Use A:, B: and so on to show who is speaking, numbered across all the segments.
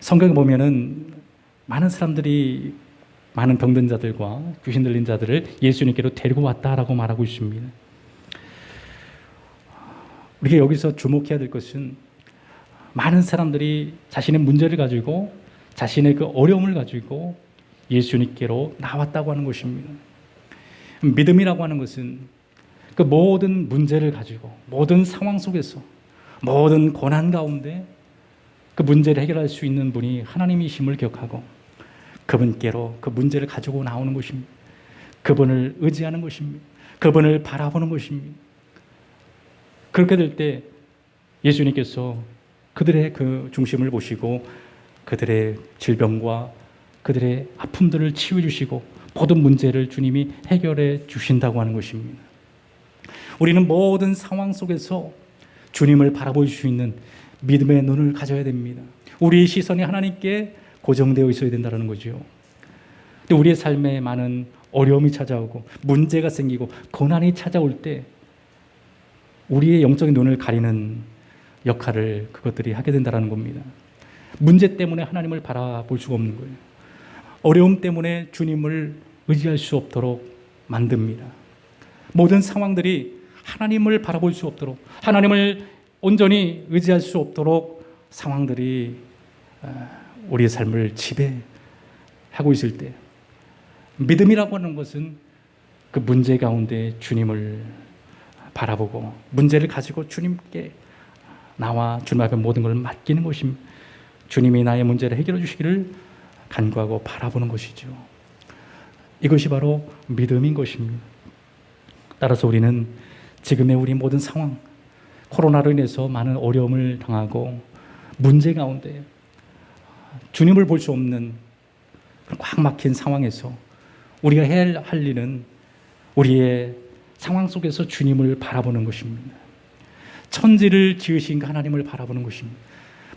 A: 성경에 보면은 많은 사람들이 많은 병든 자들과 귀신 들린 자들을 예수님께로 데리고 왔다라고 말하고 있습니다. 우리가 여기서 주목해야 될 것은 많은 사람들이 자신의 문제를 가지고 자신의 그 어려움을 가지고 예수님께로 나왔다고 하는 것입니다. 믿음이라고 하는 것은 그 모든 문제를 가지고 모든 상황 속에서 모든 고난 가운데 그 문제를 해결할 수 있는 분이 하나님이심을 기억하고 그분께로 그 문제를 가지고 나오는 것입니다. 그분을 의지하는 것입니다. 그분을 바라보는 것입니다. 그렇게 될 때 예수님께서 그들의 그 중심을 보시고 그들의 질병과 그들의 아픔들을 치유해 주시고 모든 문제를 주님이 해결해 주신다고 하는 것입니다. 우리는 모든 상황 속에서 주님을 바라볼 수 있는 믿음의 눈을 가져야 됩니다. 우리의 시선이 하나님께 고정되어 있어야 된다는 거죠. 근데 우리의 삶에 많은 어려움이 찾아오고 문제가 생기고 고난이 찾아올 때 우리의 영적인 눈을 가리는 역할을 그것들이 하게 된다는 겁니다. 문제 때문에 하나님을 바라볼 수가 없는 거예요. 어려움 때문에 주님을 의지할 수 없도록 만듭니다. 모든 상황들이 하나님을 바라볼 수 없도록, 하나님을 온전히 의지할 수 없도록 상황들이 우리의 삶을 지배하고 있을 때, 믿음이라고 하는 것은 그 문제 가운데 주님을 바라보고 문제를 가지고 주님께 나와 주님 앞에 모든 걸 맡기는 것입니다. 주님이 나의 문제를 해결해 주시기를 간구하고 바라보는 것이죠. 이것이 바로 믿음인 것입니다. 따라서 우리는 지금의 우리 모든 상황, 코로나로 인해서 많은 어려움을 당하고 문제 가운데 주님을 볼 수 없는 꽉 막힌 상황에서 우리가 해야 할 일은 우리의 상황 속에서 주님을 바라보는 것입니다. 천지를 지으신 그 하나님을 바라보는 것입니다.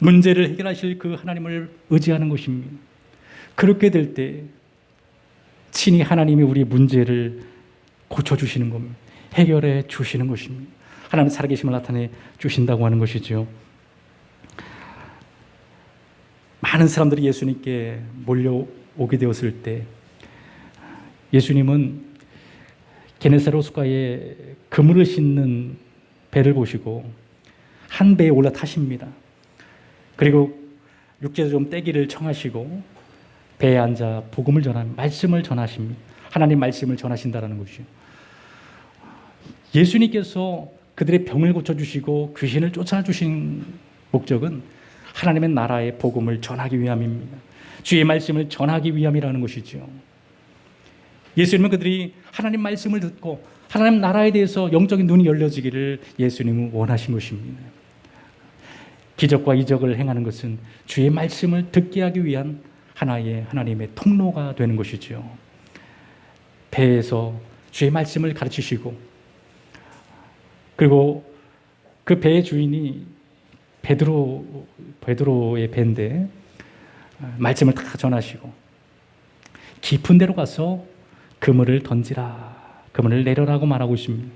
A: 문제를 해결하실 그 하나님을 의지하는 것입니다. 그렇게 될 때 친히 하나님이 우리 문제를 고쳐주시는 겁니다. 해결해 주시는 것입니다. 하나님 살아계심을 나타내 주신다고 하는 것이죠. 많은 사람들이 예수님께 몰려오게 되었을 때 예수님은 게네사렛 호숫가에 그물을 싣는 배를 보시고 한 배에 올라타십니다. 그리고 육지에서 좀 떼기를 청하시고 배에 앉아 복음을 전하는 말씀을 전하십니다. 하나님 말씀을 전하신다라는 것이죠. 예수님께서 그들의 병을 고쳐주시고 귀신을 쫓아주신 목적은 하나님의 나라의 복음을 전하기 위함입니다. 주의 말씀을 전하기 위함이라는 것이죠. 예수님은 그들이 하나님 말씀을 듣고 하나님 나라에 대해서 영적인 눈이 열려지기를 예수님은 원하신 것입니다. 기적과 이적을 행하는 것은 주의 말씀을 듣게 하기 위한 하나의 하나님의 통로가 되는 것이죠. 배에서 주의 말씀을 가르치시고 그리고 그 배의 주인이 베드로의 배인데 말씀을 다 전하시고 깊은 데로 가서 그물을 던지라, 그물을 내려라고 말하고 있습니다.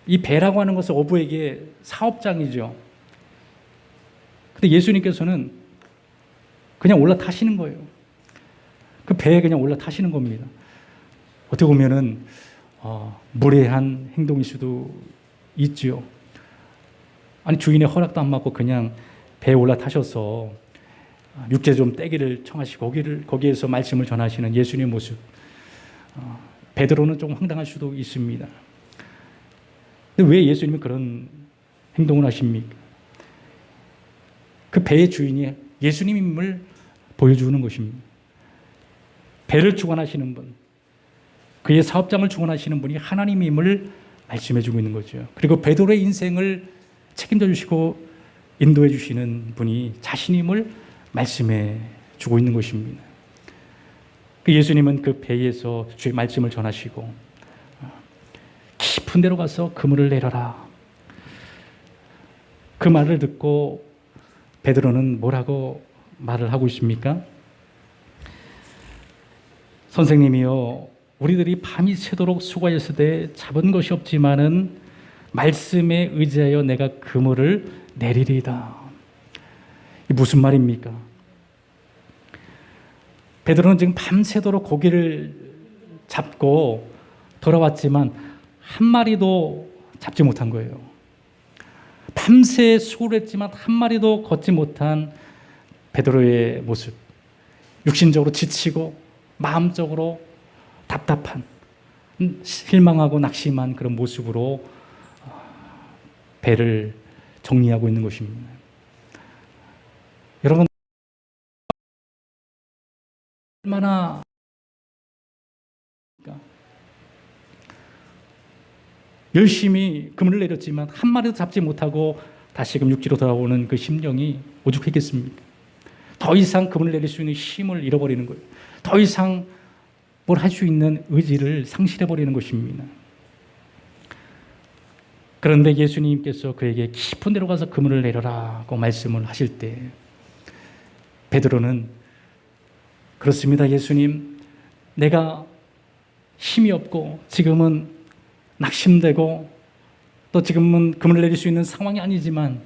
A: 이 배라고 하는 것은 어부에게 사업장이죠. 근데 예수님께서는 그냥 올라타시는 거예요. 그 배에 그냥 올라타시는 겁니다. 어떻게 보면은 무례한 행동일 수도 있죠. 아니 주인의 허락도 안 받고 그냥 배에 올라타셔서 육지에 좀 떼기를 청하시고 거기에서 말씀을 전하시는 예수님의 모습. 베드로는 좀 황당할 수도 있습니다. 근데 왜 예수님이 그런 행동을 하십니까? 그 배의 주인이 예수님임을 보여주는 것입니다. 배를 주관하시는 분, 그의 사업장을 주관하시는 분이 하나님임을 말씀해 주고 있는 거죠. 그리고 베드로의 인생을 책임져 주시고 인도해 주시는 분이 자신임을 말씀해 주고 있는 것입니다. 그 예수님은 그 배에서 주의 말씀을 전하시고 깊은 데로 가서 그물을 내려라. 그 말을 듣고 베드로는 뭐라고 말을 하고 있습니까? 선생님이요, 우리들이 밤이 새도록 수고하였으되 잡은 것이 없지만은 말씀에 의지하여 내가 그물을 내리리이다. 이 무슨 말입니까? 베드로는 지금 밤새도록 고기를 잡고 돌아왔지만 한 마리도 잡지 못한 거예요. 밤새 수고했지만 한 마리도 걷지 못한 베드로의 모습, 육신적으로 지치고 마음적으로 답답한, 실망하고 낙심한 그런 모습으로 배를 정리하고 있는 것입니다. 여러분, 얼마나 열심히 그물을 내렸지만 한 마리도 잡지 못하고 다시금 육지로 돌아오는 그 심령이 오죽했겠습니까? 더 이상 그물을 내릴 수 있는 힘을 잃어버리는 거예요. 더 이상 뭘 할 수 있는 의지를 상실해버리는 것입니다. 그런데 예수님께서 그에게 깊은 데로 가서 그물을 내려라고 말씀을 하실 때 베드로는 그렇습니다. 예수님, 내가 힘이 없고 지금은 낙심되고 또 지금은 그물을 내릴 수 있는 상황이 아니지만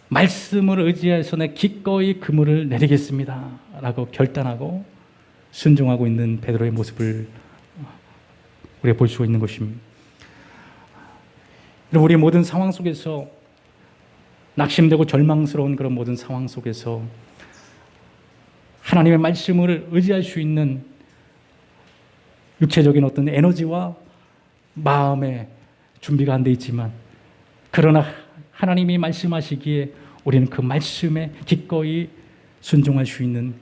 A: 말씀을 의지해서 내 기꺼이 그물을 내리겠습니다 라고 결단하고 순종하고 있는 베드로의 모습을 우리가 볼 수가 있는 것입니다. 우리 모든 상황 속에서 낙심되고 절망스러운 그런 모든 상황 속에서 하나님의 말씀을 의지할 수 있는 육체적인 어떤 에너지와 마음의 준비가 안 돼 있지만 그러나 하나님이 말씀하시기에 우리는 그 말씀에 기꺼이 순종할 수 있는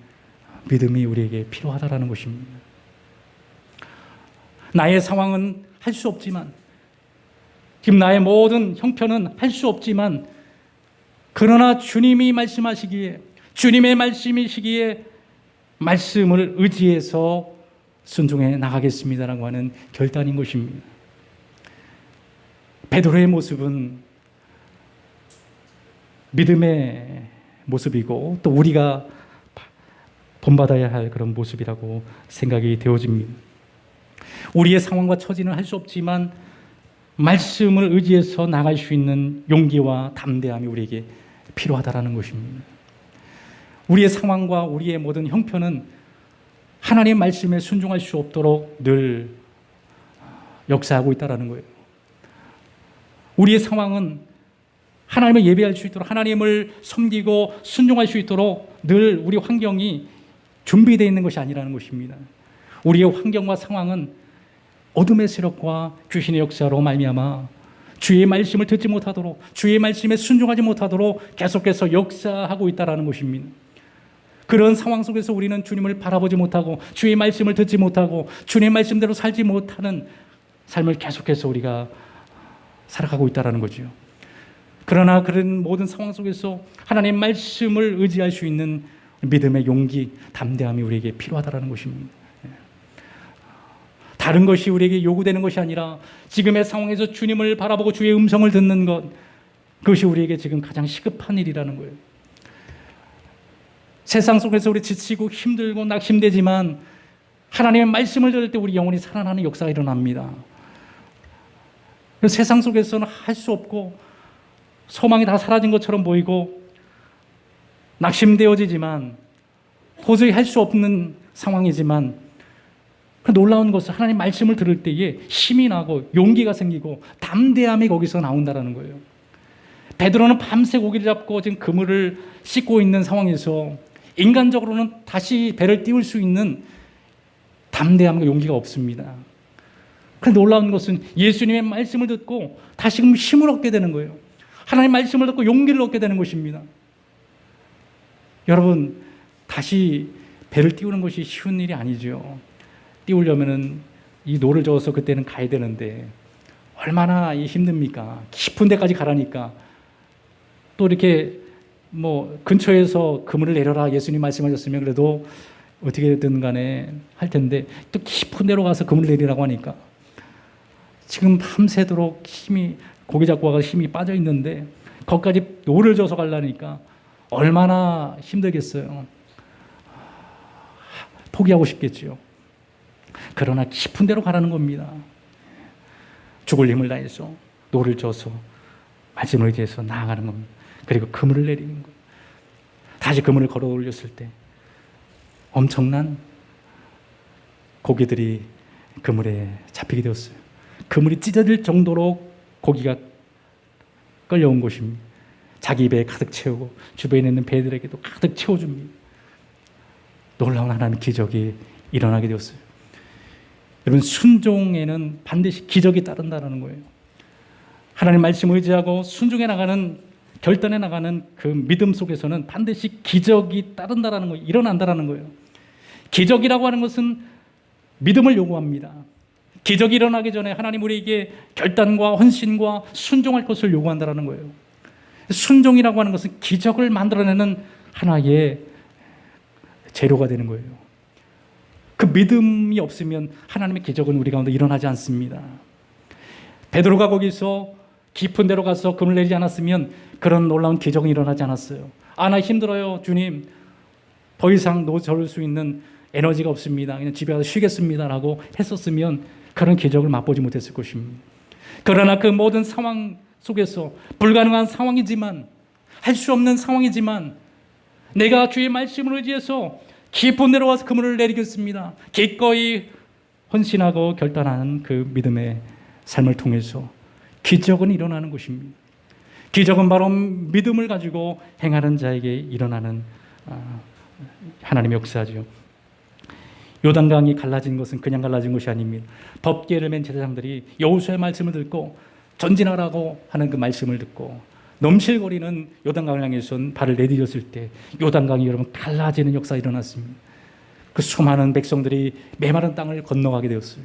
A: 믿음이 우리에게 필요하다라는 것입니다. 나의 상황은 할 수 없지만 지금 나의 모든 형편은 할 수 없지만 그러나 주님이 말씀하시기에 주님의 말씀이시기에 말씀을 의지해서 순종해 나가겠습니다라고 하는 결단인 것입니다. 베드로의 모습은 믿음의 모습이고 또 우리가 본받아야 할 그런 모습이라고 생각이 되어집니다. 우리의 상황과 처지는 할 수 없지만 말씀을 의지해서 나갈 수 있는 용기와 담대함이 우리에게 필요하다라는 것입니다. 우리의 상황과 우리의 모든 형편은 하나님의 말씀에 순종할 수 없도록 늘 역사하고 있다는 거예요. 우리의 상황은 하나님을 예배할 수 있도록 하나님을 섬기고 순종할 수 있도록 늘 우리 환경이 준비되어 있는 것이 아니라는 것입니다. 우리의 환경과 상황은 어둠의 세력과 귀신의 역사로 말미암아 주의 말씀을 듣지 못하도록 주의 말씀에 순종하지 못하도록 계속해서 역사하고 있다는 것입니다. 그런 상황 속에서 우리는 주님을 바라보지 못하고 주의 말씀을 듣지 못하고 주님의 말씀대로 살지 못하는 삶을 계속해서 우리가 살아가고 있다는 거죠. 그러나 그런 모든 상황 속에서 하나님의 말씀을 의지할 수 있는 믿음의 용기, 담대함이 우리에게 필요하다는 것입니다. 다른 것이 우리에게 요구되는 것이 아니라 지금의 상황에서 주님을 바라보고 주의 음성을 듣는 것, 그것이 우리에게 지금 가장 시급한 일이라는 거예요. 세상 속에서 우리 지치고 힘들고 낙심되지만 하나님의 말씀을 들을 때 우리 영혼이 살아나는 역사가 일어납니다. 세상 속에서는 할 수 없고 소망이 다 사라진 것처럼 보이고 낙심되어지지만 도저히 할 수 없는 상황이지만 놀라운 것은 하나님 말씀을 들을 때에 힘이 나고 용기가 생기고 담대함이 거기서 나온다는 거예요. 베드로는 밤새 고기를 잡고 지금 그물을 씻고 있는 상황에서 인간적으로는 다시 배를 띄울 수 있는 담대함과 용기가 없습니다. 그런데 놀라운 것은 예수님의 말씀을 듣고 다시금 힘을 얻게 되는 거예요. 하나님의 말씀을 듣고 용기를 얻게 되는 것입니다. 여러분, 다시 배를 띄우는 것이 쉬운 일이 아니죠. 띄우려면은 이 노를 저어서 그때는 가야 되는데 얼마나 힘듭니까? 깊은 데까지 가라니까 또 이렇게 근처에서 그물을 내려라 예수님 말씀하셨으면 그래도 어떻게든 간에 할 텐데 또 깊은 데로 가서 그물을 내리라고 하니까 지금 밤새도록 고기 잡고 와서 힘이 빠져 있는데 거기까지 노를 져서 가려니까 얼마나 힘들겠어요. 포기하고 싶겠지요. 그러나 깊은 데로 가라는 겁니다. 죽을 힘을 다해서 노를 져서 말씀을 의지해서 나아가는 겁니다. 그리고 그물을 내리는 거예요. 다시 그물을 걸어 올렸을 때 엄청난 고기들이 그물에 잡히게 되었어요. 그물이 찢어질 정도로 고기가 끌려온 것입니다. 자기 배에 가득 채우고 주변에 있는 배들에게도 가득 채워줍니다. 놀라운 하나님의 기적이 일어나게 되었어요. 여러분, 순종에는 반드시 기적이 따른다는 거예요. 하나님 말씀을 의지하고 순종해 나가는, 결단해 나가는 그 믿음 속에서는 반드시 기적이 따른다는 거예요. 일어난다는 거예요. 기적이라고 하는 것은 믿음을 요구합니다. 기적이 일어나기 전에 하나님 우리에게 결단과 헌신과 순종할 것을 요구한다는 거예요. 순종이라고 하는 것은 기적을 만들어내는 하나의 재료가 되는 거예요. 그 믿음이 없으면 하나님의 기적은 우리 가운데 일어나지 않습니다. 베드로가 거기서 깊은 데로 가서 그물 내리지 않았으면 그런 놀라운 기적은 일어나지 않았어요. 나 힘들어요, 주님. 더 이상 저럴 수 있는 에너지가 없습니다. 그냥 집에 가서 쉬겠습니다라고 했었으면 그런 기적을 맛보지 못했을 것입니다. 그러나 그 모든 상황 속에서 불가능한 상황이지만, 할 수 없는 상황이지만, 내가 주의 말씀을 의지해서 깊은 데로 와서 그물을 내리겠습니다. 기꺼이 헌신하고 결단하는 그 믿음의 삶을 통해서 기적은 일어나는 것입니다. 기적은 바로 믿음을 가지고 행하는 자에게 일어나는 하나님의 역사죠. 요단강이 갈라진 것은 그냥 갈라진 것이 아닙니다. 덮개를 맨 제사장들이 여호수아의 말씀을 듣고 전진하라고 하는 그 말씀을 듣고 넘실거리는 요단강을 향해서 발을 내디뎠을 때 요단강이 여러분 갈라지는 역사가 일어났습니다. 그 수많은 백성들이 메마른 땅을 건너가게 되었어요.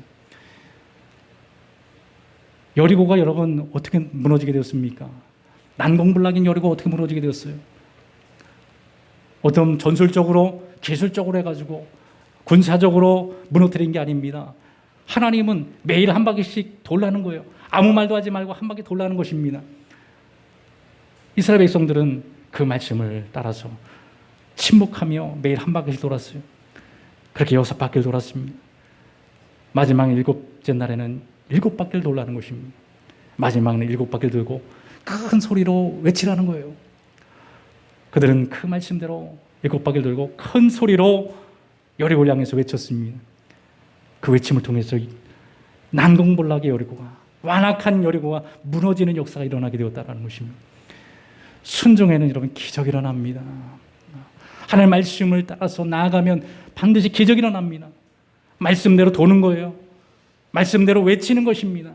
A: 여리고가 여러분 어떻게 무너지게 되었습니까? 난공불락인 여리고 어떻게 무너지게 되었어요? 어떤 전술적으로 기술적으로 해가지고 군사적으로 무너뜨린 게 아닙니다. 하나님은 매일 한 바퀴씩 돌라는 거예요. 아무 말도 하지 말고 한 바퀴 돌라는 것입니다. 이스라엘 백성들은 그 말씀을 따라서 침묵하며 매일 한 바퀴씩 돌았어요. 그렇게 6바퀴를 돌았습니다. 마지막 7째 날에는 7바퀴를 돌라는 것입니다. 마지막에는 7바퀴를 들고 큰 소리로 외치라는 거예요. 그들은 그 말씀대로 7바퀴를 들고 큰 소리로 여리고를 향해서 외쳤습니다. 그 외침을 통해서 난공불락의 여리고가, 완악한 여리고가 무너지는 역사가 일어나게 되었다는 것입니다. 순종에는 여러분 기적이 일어납니다. 하나님의 말씀을 따라서 나아가면 반드시 기적이 일어납니다. 말씀대로 도는 거예요. 말씀대로 외치는 것입니다.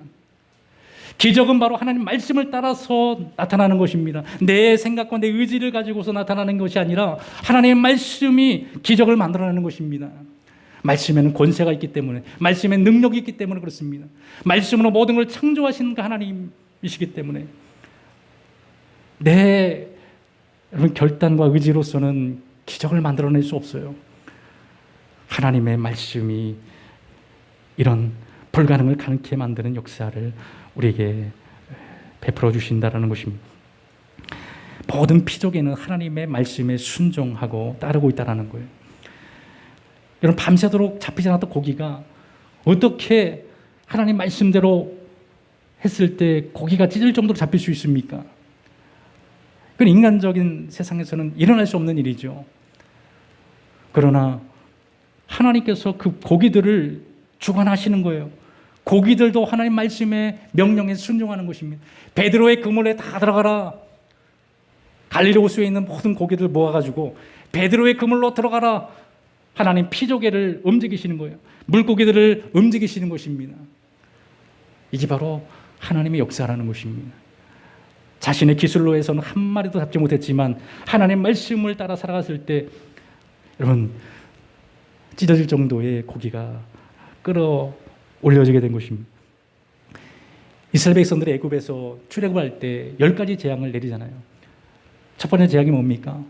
A: 기적은 바로 하나님 말씀을 따라서 나타나는 것입니다. 내 생각과 내 의지를 가지고서 나타나는 것이 아니라 하나님의 말씀이 기적을 만들어내는 것입니다. 말씀에는 권세가 있기 때문에, 말씀에 능력이 있기 때문에 그렇습니다. 말씀으로 모든 걸 창조하신 그 하나님이시기 때문에 내 여러분 결단과 의지로서는 기적을 만들어낼 수 없어요. 하나님의 말씀이 이런 불가능을 가능케 만드는 역사를 우리에게 베풀어 주신다는 것입니다. 모든 피조계는 하나님의 말씀에 순종하고 따르고 있다는 거예요. 여러분, 밤새도록 잡히지 않았던 고기가 어떻게 하나님 말씀대로 했을 때 고기가 찢을 정도로 잡힐 수 있습니까? 그건 인간적인 세상에서는 일어날 수 없는 일이죠. 그러나 하나님께서 그 고기들을 주관하시는 거예요. 고기들도 하나님 말씀의 명령에 순종하는 것입니다. 베드로의 그물에 다 들어가라. 갈릴리 호수에 있는 모든 고기들 모아가지고 베드로의 그물로 들어가라. 하나님 피조개를 움직이시는 거예요. 물고기들을 움직이시는 것입니다. 이게 바로 하나님의 역사라는 것입니다. 자신의 기술로 해서는 한 마리도 잡지 못했지만 하나님 말씀을 따라 살아갔을 때 여러분 찢어질 정도의 고기가 끌어올려지게 된 것입니다. 이스라엘 백성들이 애굽에서 출애굽할 때 10가지 재앙을 내리잖아요. 첫 번째 재앙이 뭡니까?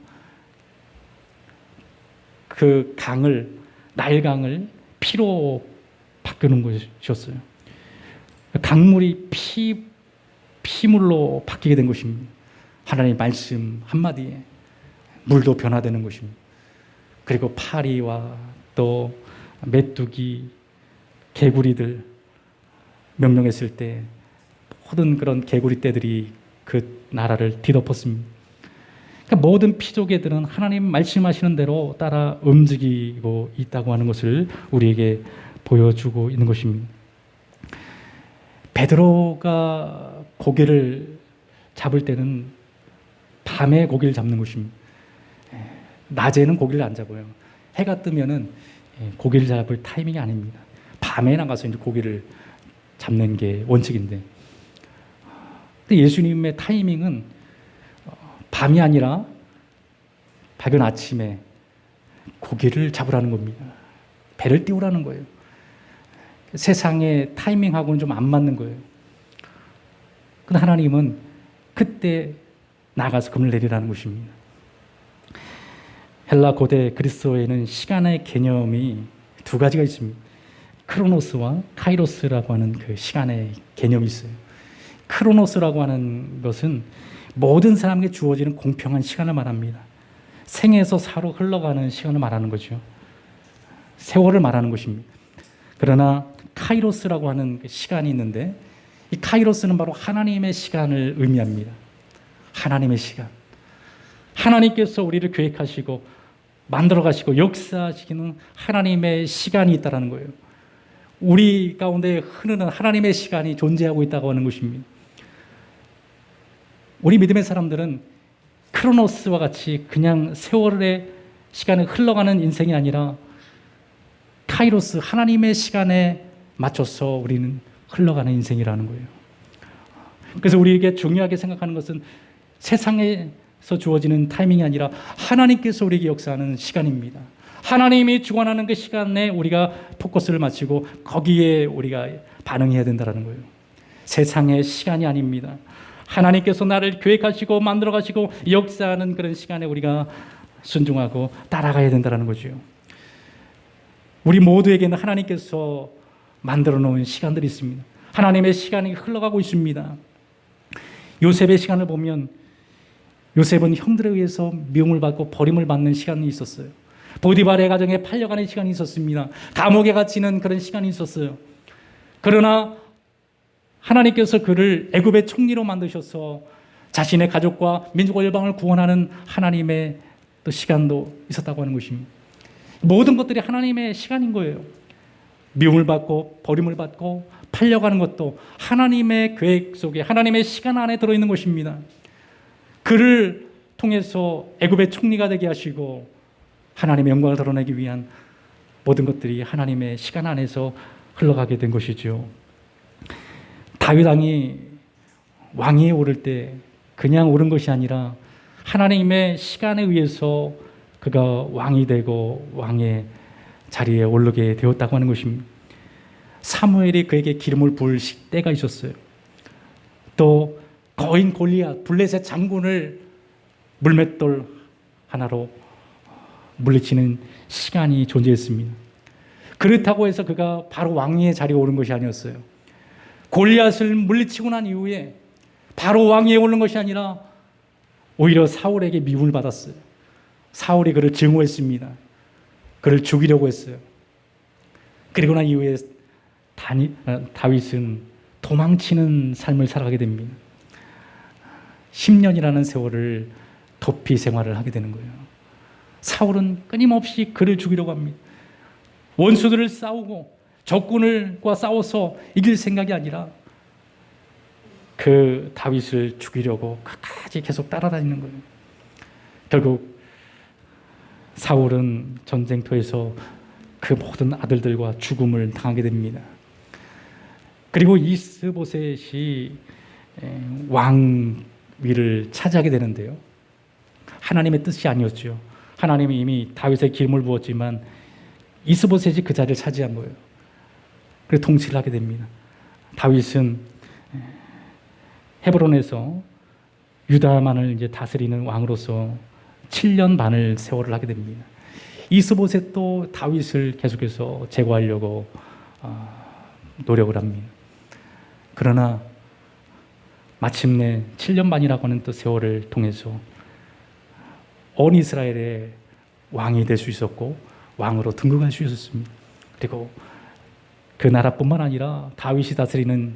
A: 그 강을, 나일강을 피로 바꾸는 것이었어요. 강물이 피물로 바뀌게 된 것입니다. 하나님의 말씀 한마디에 물도 변화되는 것입니다. 그리고 파리와 또 메뚜기, 개구리들 명령했을 때 모든 그런 개구리 떼들이 그 나라를 뒤덮었습니다. 그러니까 모든 피조개들은 하나님 말씀하시는 대로 따라 움직이고 있다고 하는 것을 우리에게 보여주고 있는 것입니다. 베드로가 고기를 잡을 때는 밤에 고기를 잡는 것입니다. 낮에는 고기를 안 잡아요. 해가 뜨면은 고기를 잡을 타이밍이 아닙니다. 밤에 나가서 이제 고기를 잡는 게 원칙인데, 근데 예수님의 타이밍은 밤이 아니라 밝은 아침에 고기를 잡으라는 겁니다. 배를 띄우라는 거예요. 세상의 타이밍하고는 좀 안 맞는 거예요. 근데 하나님은 그때 나가서 금을 내리라는 것입니다. 헬라 고대 그리스어에는 시간의 개념이 두 가지가 있습니다. 크로노스와 카이로스라고 하는 그 시간의 개념이 있어요. 크로노스라고 하는 것은 모든 사람에게 주어지는 공평한 시간을 말합니다. 생에서 사로 흘러가는 시간을 말하는 거죠. 세월을 말하는 것입니다. 그러나 카이로스라고 하는 시간이 있는데, 이 카이로스는 바로 하나님의 시간을 의미합니다. 하나님의 시간. 하나님께서 우리를 계획하시고 만들어 가시고 역사하시는 하나님의 시간이 있다는 거예요. 우리 가운데 흐르는 하나님의 시간이 존재하고 있다고 하는 것입니다. 우리 믿음의 사람들은 크로노스와 같이 그냥 세월의 시간에 흘러가는 인생이 아니라 카이로스, 하나님의 시간에 맞춰서 우리는 흘러가는 인생이라는 거예요. 그래서 우리에게 중요하게 생각하는 것은 세상에서 주어지는 타이밍이 아니라 하나님께서 우리에게 역사하는 시간입니다. 하나님이 주관하는 그 시간에 우리가 포커스를 맞추고 거기에 우리가 반응해야 된다는 거예요. 세상의 시간이 아닙니다. 하나님께서 나를 계획하시고 만들어 가시고 역사하는 그런 시간에 우리가 순종하고 따라가야 된다는 거죠. 우리 모두에게는 하나님께서 만들어 놓은 시간들이 있습니다. 하나님의 시간이 흘러가고 있습니다. 요셉의 시간을 보면 요셉은 형들에 의해서 미움을 받고 버림을 받는 시간이 있었어요. 보디발의 가정에 팔려가는 시간이 있었습니다. 감옥에 갇히는 그런 시간이 있었어요. 그러나 하나님께서 그를 애굽의 총리로 만드셔서 자신의 가족과 민족과 열방을 구원하는 하나님의 또 시간도 있었다고 하는 것입니다. 모든 것들이 하나님의 시간인 거예요. 미움을 받고 버림을 받고 팔려가는 것도 하나님의 계획 속에 하나님의 시간 안에 들어있는 것입니다. 그를 통해서 애굽의 총리가 되게 하시고 하나님의 영광을 드러내기 위한 모든 것들이 하나님의 시간 안에서 흘러가게 된 것이죠. 다윗 왕이 왕위에 오를 때 그냥 오른 것이 아니라 하나님의 시간에 의해서 그가 왕이 되고 왕의 자리에 오르게 되었다고 하는 것입니다. 사무엘이 그에게 기름을 부을 때가 있었어요. 또 거인 골리앗, 블레셋 장군을 물맷돌 하나로 물리치는 시간이 존재했습니다. 그렇다고 해서 그가 바로 왕위의 자리에 오른 것이 아니었어요. 골리앗을 물리치고 난 이후에 바로 왕위에 오른 것이 아니라 오히려 사울에게 미움을 받았어요. 사울이 그를 증오했습니다. 그를 죽이려고 했어요. 그리고 난 이후에 다윗은 도망치는 삶을 살아가게 됩니다. 10년이라는 세월을 도피 생활을 하게 되는 거예요. 사울은 끊임없이 그를 죽이려고 합니다. 원수들을 싸우고 적군과 싸워서 이길 생각이 아니라 그 다윗을 죽이려고 끝까지 계속 따라다니는 거예요. 결국 사울은 전쟁터에서 그 모든 아들들과 죽음을 당하게 됩니다. 그리고 이스보셋이 왕위를 차지하게 되는데요. 하나님의 뜻이 아니었죠. 하나님이 이미 다윗에 기름을 부었지만 이스보셋이 그 자리를 차지한 거예요. 그래서 통치를 하게 됩니다. 다윗은 헤브론에서 유다만을 이제 다스리는 왕으로서 7년 반을 세월을 하게 됩니다. 이스보셋도 다윗을 계속해서 제거하려고 노력을 합니다. 그러나 마침내 7년 반이라고 하는 또 세월을 통해서 온 이스라엘의 왕이 될 수 있었고 왕으로 등극할 수 있었습니다. 그리고 그 나라뿐만 아니라 다윗이 다스리는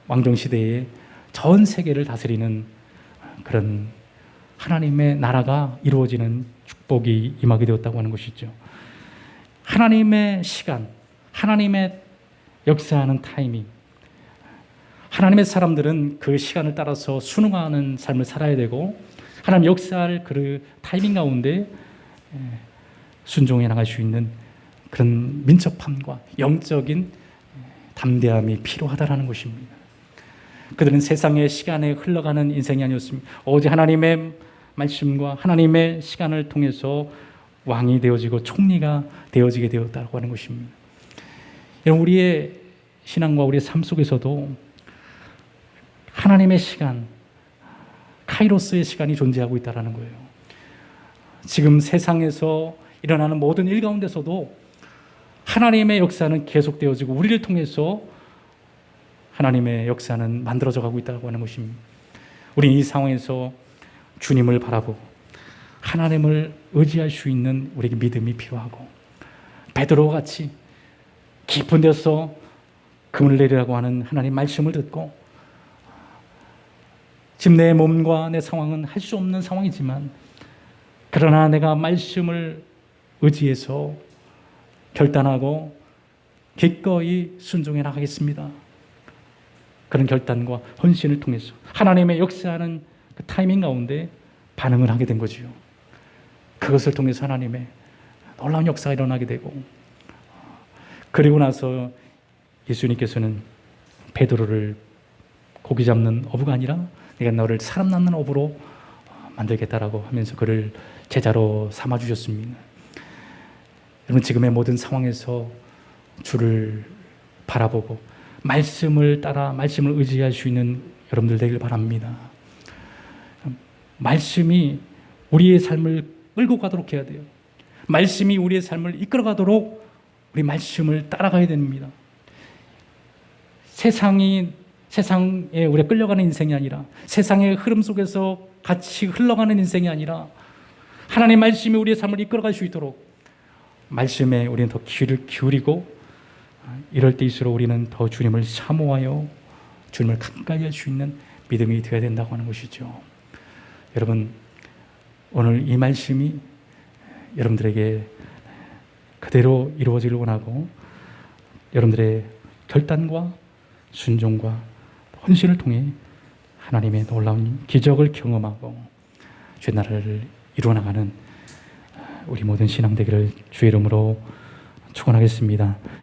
A: 왕정 시대에 전 세계를 다스리는 그런 하나님의 나라가 이루어지는 축복이 임하게 되었다고 하는 것이죠. 하나님의 시간, 하나님의 역사하는 타이밍, 하나님의 사람들은 그 시간을 따라서 순응하는 삶을 살아야 되고 하나님 역사할 그 타이밍 가운데 순종해 나갈 수 있는 그런 민첩함과 영적인 담대함이 필요하다라는 것입니다. 그들은 세상의 시간에 흘러가는 인생이 아니었습니다. 오직 하나님의 말씀과 하나님의 시간을 통해서 왕이 되어지고 총리가 되어지게 되었다고 하는 것입니다. 우리의 신앙과 우리의 삶 속에서도 하나님의 시간, 카이로스의 시간이 존재하고 있다는 거예요. 지금 세상에서 일어나는 모든 일 가운데서도 하나님의 역사는 계속되어지고 우리를 통해서 하나님의 역사는 만들어져 가고 있다고 하는 것입니다. 우리는 이 상황에서 주님을 바라보고 하나님을 의지할 수 있는 우리에게 믿음이 필요하고 베드로와 같이 깊은 데서 금을 내리라고 하는 하나님 말씀을 듣고 지금 내 몸과 내 상황은 할 수 없는 상황이지만 그러나 내가 말씀을 의지해서 결단하고 기꺼이 순종해 나가겠습니다. 그런 결단과 헌신을 통해서 하나님의 역사하는 그 타이밍 가운데 반응을 하게 된 거지요. 그것을 통해서 하나님의 놀라운 역사가 일어나게 되고 그리고 나서 예수님께서는 베드로를 고기 잡는 어부가 아니라 내가 너를 사람 낳는 어부로 만들겠다라고 하면서 그를 제자로 삼아주셨습니다. 여러분 지금의 모든 상황에서 주를 바라보고 말씀을 따라 말씀을 의지할 수 있는 여러분들 되길 바랍니다. 말씀이 우리의 삶을 끌고 가도록 해야 돼요. 말씀이 우리의 삶을 이끌어 가도록 우리 말씀을 따라가야 됩니다. 세상에 우리가 끌려가는 인생이 아니라 세상의 흐름 속에서 같이 흘러가는 인생이 아니라 하나님의 말씀이 우리의 삶을 이끌어갈 수 있도록 말씀에 우리는 더 귀를 기울이고 이럴 때일수록 우리는 더 주님을 사모하여 주님을 가까이 할 수 있는 믿음이 되어야 된다고 하는 것이죠. 여러분 오늘 이 말씀이 여러분들에게 그대로 이루어지길 원하고 여러분들의 결단과 순종과 헌신을 통해 하나님의 놀라운 기적을 경험하고 주의 나라를 이루어나가는 우리 모든 신앙 되기를 주의 이름으로 축원하겠습니다.